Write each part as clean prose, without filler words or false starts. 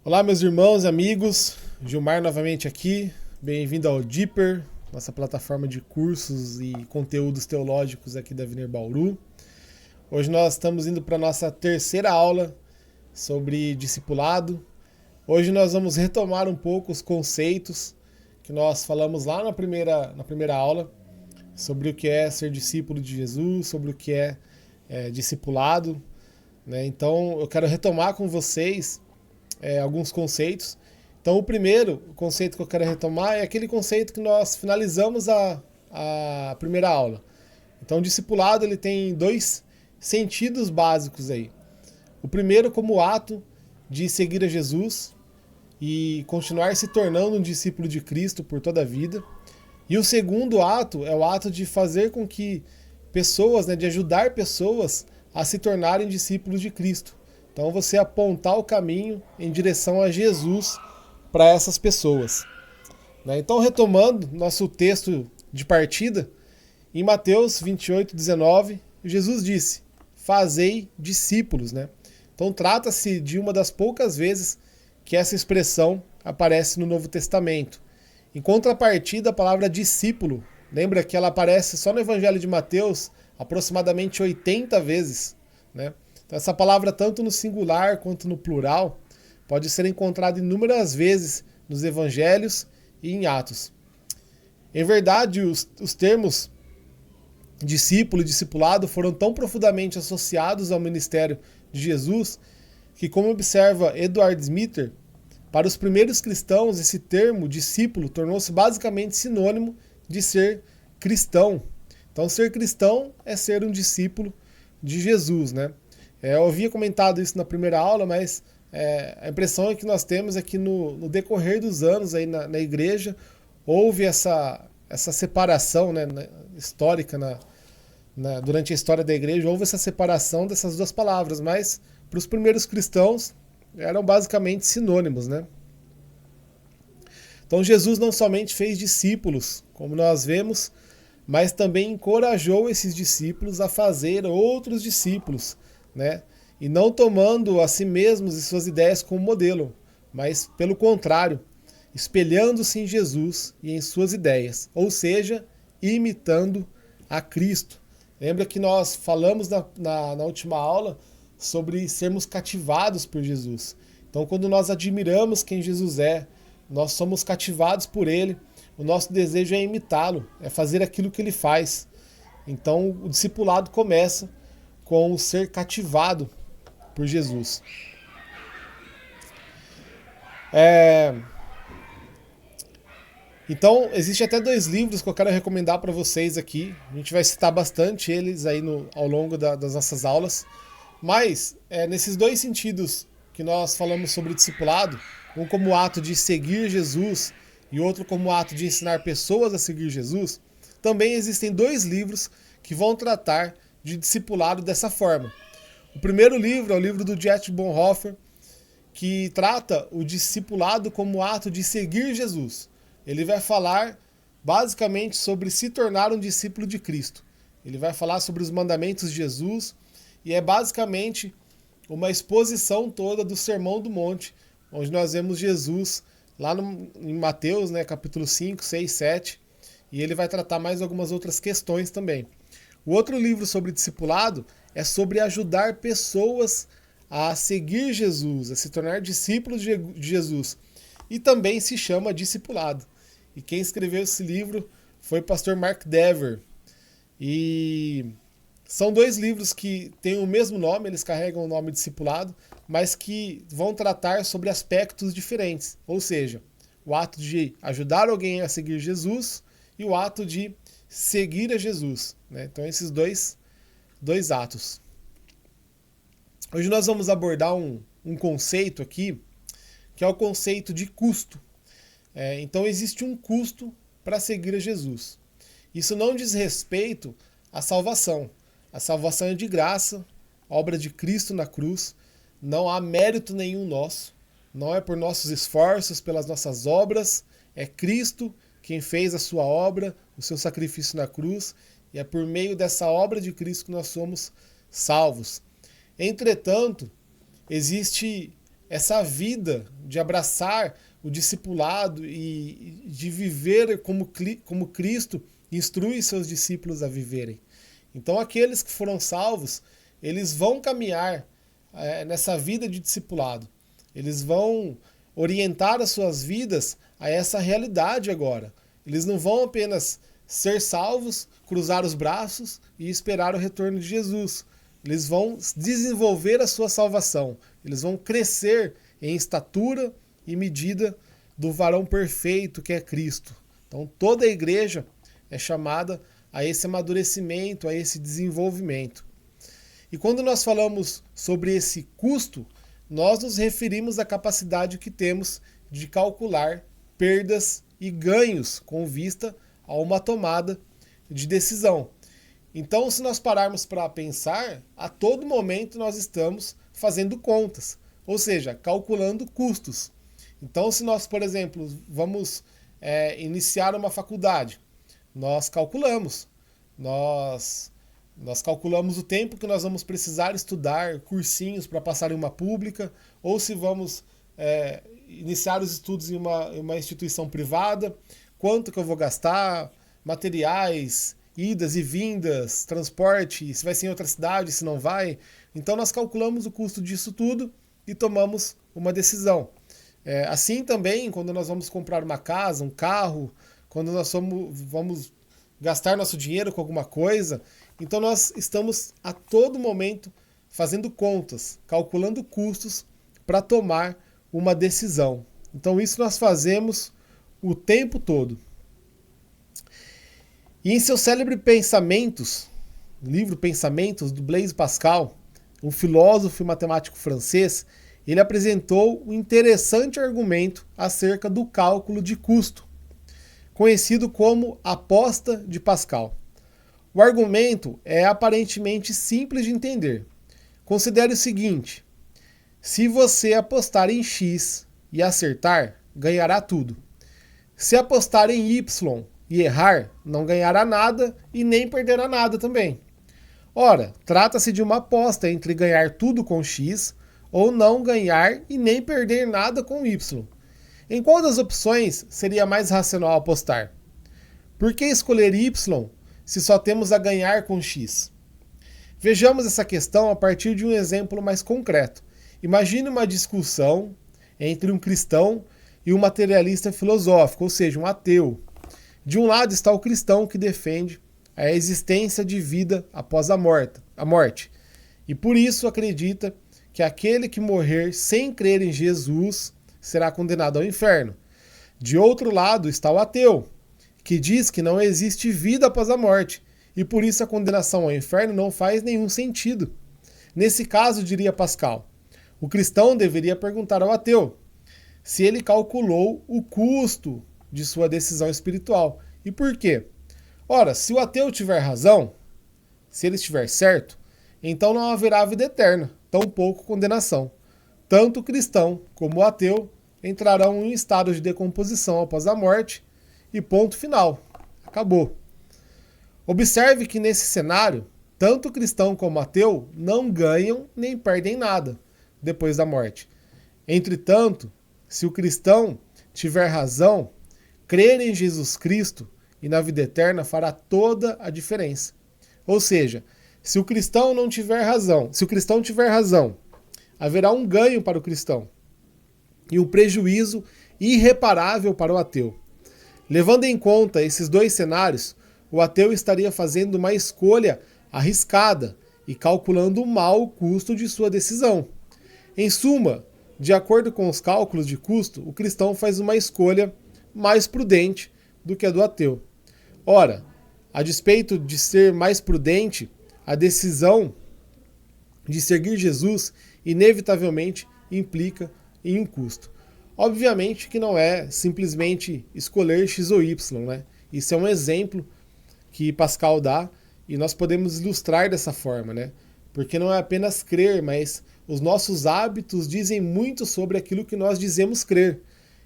Olá, meus irmãos e amigos, Gilmar novamente aqui, bem-vindo ao Deeper, nossa plataforma de cursos e conteúdos teológicos aqui da Avenida Bauru. Hoje nós estamos indo para a nossa terceira aula sobre discipulado. Hoje nós vamos retomar um pouco os conceitos que nós falamos lá na primeira aula, sobre o que é ser discípulo de Jesus, sobre o que é discipulado, né? Então eu quero retomar com vocês alguns conceitos. Então, o primeiro conceito que eu quero retomar é aquele conceito que nós finalizamos a primeira aula. Então, o discipulado ele tem dois sentidos básicos aí. O primeiro como ato de seguir a Jesus e continuar se tornando um discípulo de Cristo por toda a vida. E o segundo ato é o ato de fazer com que pessoas, de ajudar pessoas a se tornarem discípulos de Cristo. Então você apontar o caminho em direção a Jesus para essas pessoas. Então, retomando nosso texto de partida, em Mateus 28:19, Jesus disse: fazei discípulos. Então trata-se de uma das poucas vezes que essa expressão aparece no Novo Testamento. Em contrapartida, a palavra discípulo, lembra que ela aparece só no Evangelho de Mateus aproximadamente 80 vezes, Então, essa palavra, tanto no singular quanto no plural, pode ser encontrada inúmeras vezes nos evangelhos e em Atos. Em verdade, os termos discípulo e discipulado foram tão profundamente associados ao ministério de Jesus que, como observa Edward Smith, para os primeiros cristãos, esse termo discípulo tornou-se basicamente sinônimo de ser cristão. Então, ser cristão é ser um discípulo de Jesus, Eu havia comentado isso na primeira aula, mas a impressão que nós temos é que no decorrer dos anos aí na igreja houve essa separação histórica durante a história da igreja, houve essa separação dessas duas palavras, mas para os primeiros cristãos eram basicamente sinônimos. Então Jesus não somente fez discípulos, como nós vemos, mas também encorajou esses discípulos a fazer outros discípulos, E não tomando a si mesmos e suas ideias como modelo, mas pelo contrário, espelhando-se em Jesus e em suas ideias, ou seja, imitando a Cristo. Lembra que nós falamos na última aula sobre sermos cativados por Jesus. Então, quando nós admiramos quem Jesus é, nós somos cativados por Ele, o nosso desejo é imitá-lo, é fazer aquilo que Ele faz. Então, o discipulado começa com o ser cativado por Jesus. Então, existe até dois livros que eu quero recomendar para vocês aqui. A gente vai citar bastante eles aí ao longo das nossas aulas. Mas, nesses dois sentidos que nós falamos sobre discipulado, um como ato de seguir Jesus e outro como ato de ensinar pessoas a seguir Jesus, também existem dois livros que vão tratar de discipulado dessa forma. O primeiro livro é o livro do Dietrich Bonhoeffer, que trata o discipulado como ato de seguir Jesus. Ele vai falar basicamente sobre se tornar um discípulo de Cristo. Ele vai falar sobre os mandamentos de Jesus e é basicamente uma exposição toda do Sermão do Monte, onde nós vemos Jesus lá em Mateus, capítulo 5, 6, 7, e ele vai tratar mais algumas outras questões também. O outro livro sobre discipulado é sobre ajudar pessoas a seguir Jesus, a se tornar discípulos de Jesus. E também se chama discipulado. E quem escreveu esse livro foi o pastor Mark Dever. E são dois livros que têm o mesmo nome, eles carregam o nome discipulado, mas que vão tratar sobre aspectos diferentes. Ou seja, o ato de ajudar alguém a seguir Jesus e o ato de seguir a Jesus. Então, esses dois atos. Hoje nós vamos abordar um conceito aqui, que é o conceito de custo. Então, existe um custo para seguir a Jesus. Isso não diz respeito à salvação. A salvação é de graça, obra de Cristo na cruz, não há mérito nenhum nosso, não é por nossos esforços, pelas nossas obras, é Cristo quem fez a sua obra, o seu sacrifício na cruz, e é por meio dessa obra de Cristo que nós somos salvos. Entretanto, existe essa vida de abraçar o discipulado e de viver como Cristo instrui seus discípulos a viverem. Então aqueles que foram salvos, eles vão caminhar nessa vida de discipulado. Eles vão orientar as suas vidas a essa realidade agora. Eles não vão apenas ser salvos, cruzar os braços e esperar o retorno de Jesus. Eles vão desenvolver a sua salvação. Eles vão crescer em estatura e medida do varão perfeito que é Cristo. Então toda a igreja é chamada a esse amadurecimento, a esse desenvolvimento. E quando nós falamos sobre esse custo, nós nos referimos à capacidade que temos de calcular perdas e ganhos com vista a uma tomada de decisão. Então, se nós pararmos para pensar, a todo momento nós estamos fazendo contas, ou seja, calculando custos. Então, se nós, por exemplo, vamos iniciar uma faculdade, nós calculamos. Nós calculamos o tempo que nós vamos precisar estudar, cursinhos para passar em uma pública, ou se vamos iniciar os estudos em uma instituição privada, quanto que eu vou gastar, materiais, idas e vindas, transporte, se vai ser em outra cidade, se não vai. Então nós calculamos o custo disso tudo e tomamos uma decisão. Assim também, quando nós vamos comprar uma casa, um carro, quando nós vamos gastar nosso dinheiro com alguma coisa, então nós estamos a todo momento fazendo contas, calculando custos para tomar uma decisão. Então isso nós fazemos o tempo todo. E em seu célebre Pensamentos, livro Pensamentos, do Blaise Pascal, um filósofo e matemático francês, ele apresentou um interessante argumento acerca do cálculo de custo, conhecido como aposta de Pascal. O argumento é aparentemente simples de entender. Considere o seguinte: se você apostar em X e acertar, ganhará tudo. Se apostar em Y e errar, não ganhará nada e nem perderá nada também. Ora, trata-se de uma aposta entre ganhar tudo com X ou não ganhar e nem perder nada com Y. Em qual das opções seria mais racional apostar? Por que escolher Y se só temos a ganhar com X? Vejamos essa questão a partir de um exemplo mais concreto. Imagine uma discussão entre um cristão e um materialista filosófico, ou seja, um ateu. De um lado está o cristão que defende a existência de vida após a morte, e por isso acredita que aquele que morrer sem crer em Jesus será condenado ao inferno. De outro lado está o ateu, que diz que não existe vida após a morte, e por isso a condenação ao inferno não faz nenhum sentido. Nesse caso, diria Pascal, o cristão deveria perguntar ao ateu se ele calculou o custo de sua decisão espiritual. E por quê? Ora, se o ateu tiver razão, se ele estiver certo, então não haverá vida eterna, tampouco condenação. Tanto o cristão como o ateu entrarão em um estado de decomposição após a morte e ponto final. Acabou. Observe que nesse cenário, tanto o cristão como o ateu não ganham nem perdem nada depois da morte. Entretanto, se o cristão tiver razão, crer em Jesus Cristo e na vida eterna fará toda a diferença. Ou seja, se o cristão não tiver razão, se o cristão tiver razão, haverá um ganho para o cristão e um prejuízo irreparável para o ateu. Levando em conta esses dois cenários, o ateu estaria fazendo uma escolha arriscada e calculando mal o custo de sua decisão. Em suma, de acordo com os cálculos de custo, o cristão faz uma escolha mais prudente do que a do ateu. Ora, a despeito de ser mais prudente, a decisão de seguir Jesus inevitavelmente implica em um custo. Obviamente que não é simplesmente escolher X ou Y, né? Isso é um exemplo que Pascal dá e nós podemos ilustrar dessa forma, né? Porque não é apenas crer, mas os nossos hábitos dizem muito sobre aquilo que nós dizemos crer.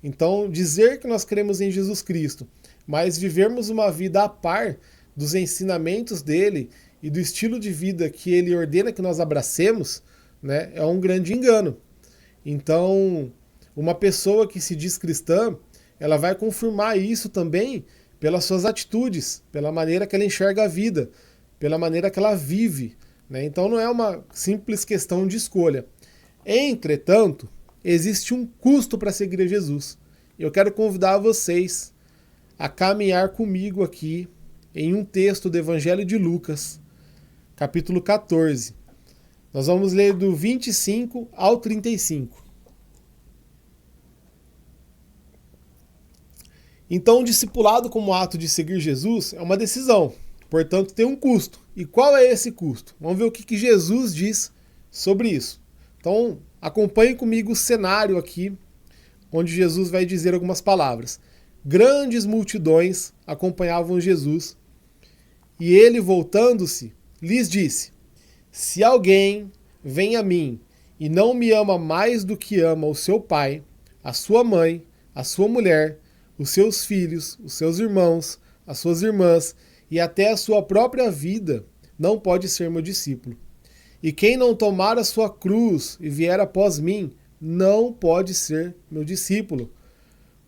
Então, dizer que nós cremos em Jesus Cristo, mas vivermos uma vida a par dos ensinamentos dele e do estilo de vida que ele ordena que nós abracemos, né, é um grande engano. Então, uma pessoa que se diz cristã, ela vai confirmar isso também pelas suas atitudes, pela maneira que ela enxerga a vida, pela maneira que ela vive, né? Então não é uma simples questão de escolha. Entretanto, existe um custo para seguir a Jesus. Eu quero convidar vocês a caminhar comigo aqui em um texto do Evangelho de Lucas, capítulo 14. Nós vamos ler do 25 ao 35. Então, o discipulado como ato de seguir Jesus é uma decisão, portanto tem um custo. E qual é esse custo? Vamos ver o que Jesus diz sobre isso. Então, acompanhe comigo o cenário aqui, onde Jesus vai dizer algumas palavras. Grandes multidões acompanhavam Jesus, e ele, voltando-se, lhes disse: se alguém vem a mim e não me ama mais do que ama o seu pai, a sua mãe, a sua mulher, os seus filhos, os seus irmãos, as suas irmãs e até a sua própria vida, não pode ser meu discípulo. E quem não tomar a sua cruz e vier após mim, não pode ser meu discípulo.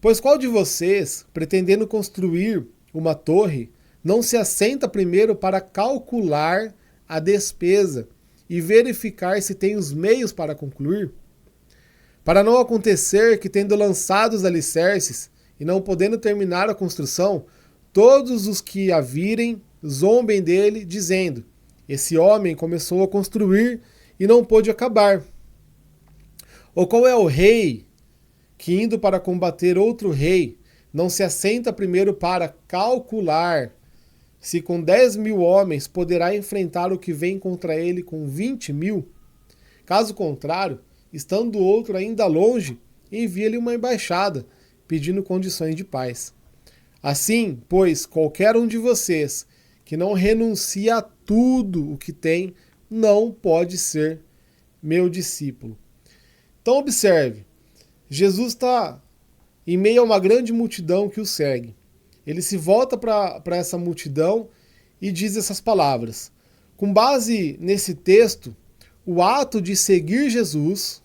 Pois qual de vocês, pretendendo construir uma torre, não se assenta primeiro para calcular a despesa e verificar se tem os meios para concluir? Para não acontecer que, tendo lançado os alicerces e não podendo terminar a construção, todos os que a virem zombem dele, dizendo: esse homem começou a construir e não pôde acabar. Ou qual é o rei que, indo para combater outro rei, não se assenta primeiro para calcular se com 10.000 homens poderá enfrentar o que vem contra ele com 20.000? Caso contrário, estando o outro ainda longe, envia-lhe uma embaixada, pedindo condições de paz. Assim, pois, qualquer um de vocês que não renuncia a tudo o que tem, não pode ser meu discípulo. Então observe, Jesus está em meio a uma grande multidão que o segue. Ele se volta para essa multidão e diz essas palavras. Com base nesse texto, o ato de seguir Jesus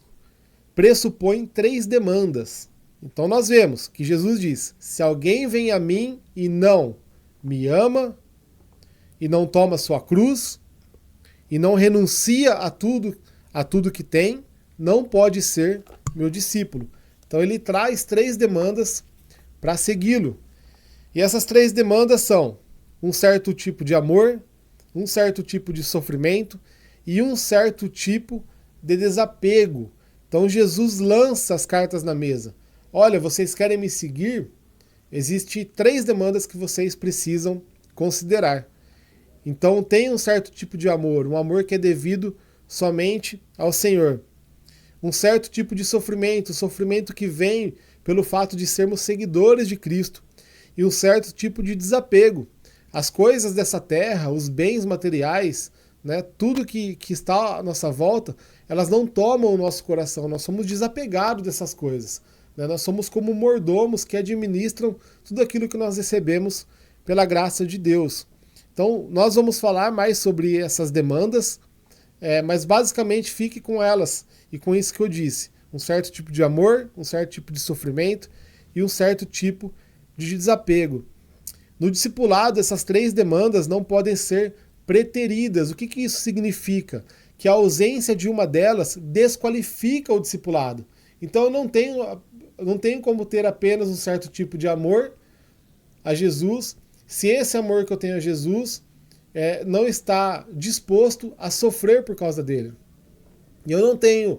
pressupõe 3 demandas. Então nós vemos que Jesus diz: se alguém vem a mim e não me ama, e não toma sua cruz, e não renuncia a tudo que tem, não pode ser meu discípulo. Então ele traz 3 demandas para segui-lo. E essas 3 demandas são um certo tipo de amor, um certo tipo de sofrimento e um certo tipo de desapego. Então Jesus lança as cartas na mesa. Olha, vocês querem me seguir? Existem 3 demandas que vocês precisam considerar. Então tem um certo tipo de amor, um amor que é devido somente ao Senhor. Um certo tipo de sofrimento, sofrimento que vem pelo fato de sermos seguidores de Cristo. E um certo tipo de desapego. As coisas dessa terra, os bens materiais, né, tudo que está à nossa volta, elas não tomam o nosso coração, nós somos desapegados dessas coisas. Né? Nós somos como mordomos que administram tudo aquilo que nós recebemos pela graça de Deus. Então, nós vamos falar mais sobre essas demandas, mas basicamente fique com elas e com isso que eu disse. Um certo tipo de amor, um certo tipo de sofrimento e um certo tipo de desapego. No discipulado, essas 3 demandas não podem ser preteridas. O que isso significa? Que a ausência de uma delas desqualifica o discipulado. Então eu não tenho como ter apenas um certo tipo de amor a Jesus, se esse amor que eu tenho a Jesus não está disposto a sofrer por causa dele. E eu não tenho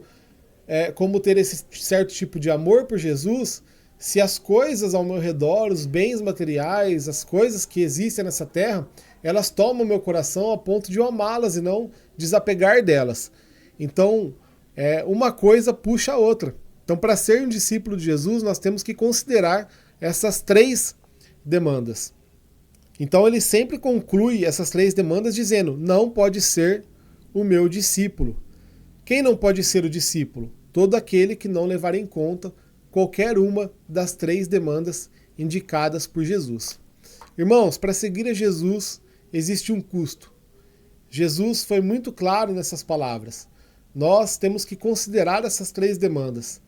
como ter esse certo tipo de amor por Jesus se as coisas ao meu redor, os bens materiais, as coisas que existem nessa terra, elas tomam meu coração a ponto de eu amá-las e não desapegar delas. Então, uma coisa puxa a outra. Então, para ser um discípulo de Jesus, nós temos que considerar essas 3 demandas. Então, ele sempre conclui essas 3 demandas dizendo: não pode ser o meu discípulo. Quem não pode ser o discípulo? Todo aquele que não levar em conta qualquer uma das 3 demandas indicadas por Jesus. Irmãos, para seguir a Jesus existe um custo. Jesus foi muito claro nessas palavras. nós temos que considerar essas 3 demandas: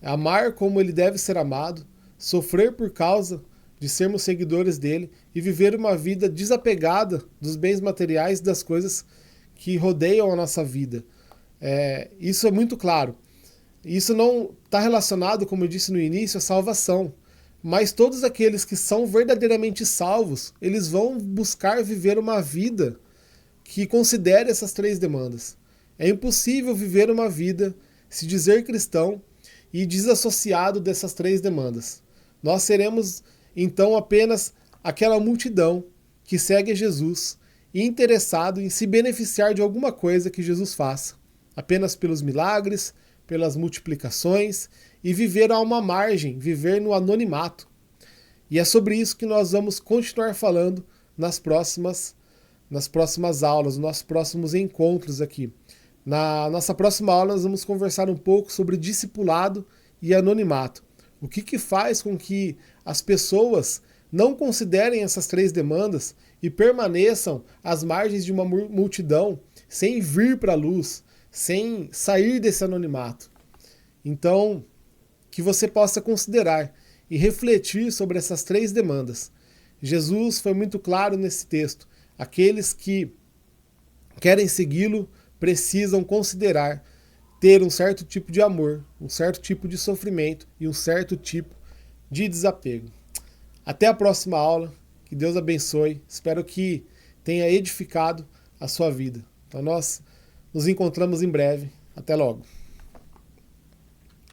amar como ele deve ser amado, sofrer por causa de sermos seguidores dele e viver uma vida desapegada dos bens materiais e das coisas que rodeiam a nossa vida. Isso é muito claro. Isso não está relacionado, como eu disse no início, à salvação. Mas todos aqueles que são verdadeiramente salvos, eles vão buscar viver uma vida que considere essas 3 demandas. É impossível viver uma vida, se dizer cristão, e desassociado dessas 3 demandas. Nós seremos, então, apenas aquela multidão que segue Jesus e interessado em se beneficiar de alguma coisa que Jesus faça, apenas pelos milagres, pelas multiplicações, e viver a uma margem, viver no anonimato. E é sobre isso que nós vamos continuar falando nas próximas aulas, nos nossos próximos encontros aqui. Na nossa próxima aula nós vamos conversar um pouco sobre discipulado e anonimato. O que faz com que as pessoas não considerem essas 3 demandas e permaneçam às margens de uma multidão sem vir para a luz, sem sair desse anonimato. Então, que você possa considerar e refletir sobre essas 3 demandas. Jesus foi muito claro nesse texto. Aqueles que querem segui-lo precisam considerar ter um certo tipo de amor, um certo tipo de sofrimento e um certo tipo de desapego. Até a próxima aula. Que Deus abençoe. Espero que tenha edificado a sua vida. Então nós nos encontramos em breve. Até logo.